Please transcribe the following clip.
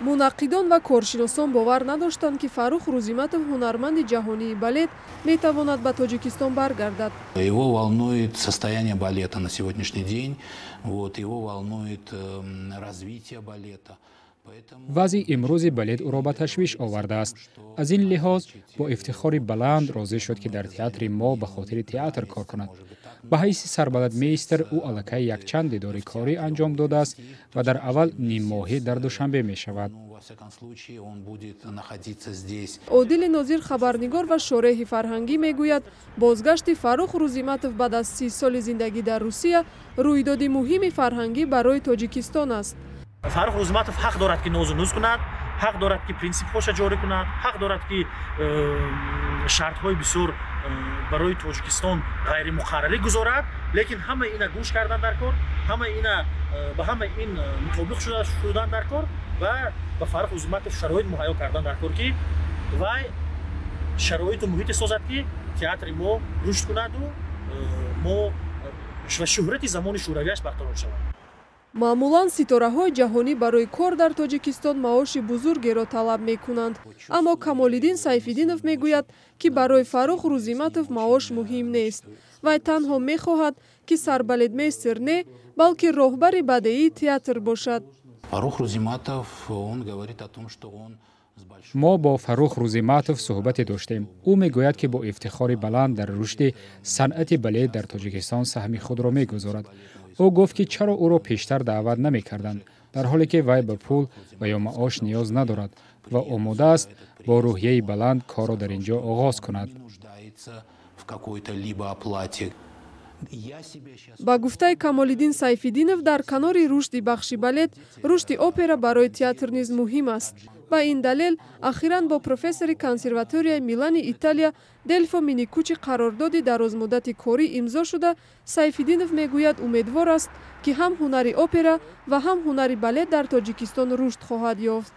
мунаққидон ва коршиносон бовар надоштанд ки Фаррух Рузиматов, ҳунарманди ҷаҳонии балет, метавонад ба Тоҷикистон баргардад. Его волнует состояние балета на сегодняшний день, его волнует развитие балета. вазъи имрӯзи балет ӯро ба ташвиш овардааст. аз ин лиҳоз бо ифтихори баланд розӣ шуд ки дар театри мо ба хотири театр кор кунад. ба ҳайси сарбаладмейстер ӯ аллакай якчанд дидори корӣ анҷом додааст ва дар аввал ниммоҳӣ дар душанбе мешавад. одили нозир хабарнигор ва шореҳи фарҳангӣ мегӯяд, бозгашти Фаррух Рузиматов баъд аз 30 соли зиндагӣ дар Русия рӯйдоди муҳими фарҳангӣ барои Тоҷикистон аст. Фаррух Рузиматов ҳақ дорад ки нозу нуз кунад, ҳақ дорад ки принсипҳоша ҷорӣ кунад, ҳақ дорад ки шартҳои бисёр барои Тоҷикистон ғайримуқаррарӣ гузорад, лекин ҳама ина гӯш кардан дар кор, ба ҳама ин мутобиқ шудан дар кор ва ба Фаррух Рузиматов шароит муҳайё кардан дар кор ки вай шароиту муҳите созад ки театри мо рушд кунаду мо ва шӯҳрати замони шӯравиаш бартавор шавад. маъмулан ситораҳои ҷаҳонӣ барои кор дар Тоҷикистон маоши бузургеро талаб мекунанд. Аммо Камолиддин Сайфиддинов мегӯяд, ки барои Фаррух Рузиматов маош муҳим нест. Вай танҳо мехоҳад, ки сарбалетмейстер не, балки роҳбари бадеии театр бошад. мо бо Фаррух Рузиматов суҳбате доштем. ӯ мегӯяд, ки бо ифтихори баланд дар рушди санъати балет дар Тоҷикистон саҳми худро мегузорад. ӯ гуфт, ки чаро ӯро пештар даъват намекарданд, дар ҳоле ки вай ба пул ва ё маош ниёз надорад ва омодааст бо рӯҳияи баланд корро дар ин ҷо оғоз кунад. ба гуфтаи Камолиддин Сайфиддинов, дар канори рушди бахши балет, рушди опера барои театр низ муҳим аст. Ба ин далел ахиран бо профессори консерваторияи Милани Италия Делфо Миникучи қарордоди дарозмуддати корӣ имзо шуда, Сайфиддинов мегӯяд умедвор аст, ки ҳам ҳунари опера ва ҳам ҳунари балет дар Тоҷикистон рушд хоҳад ёфт.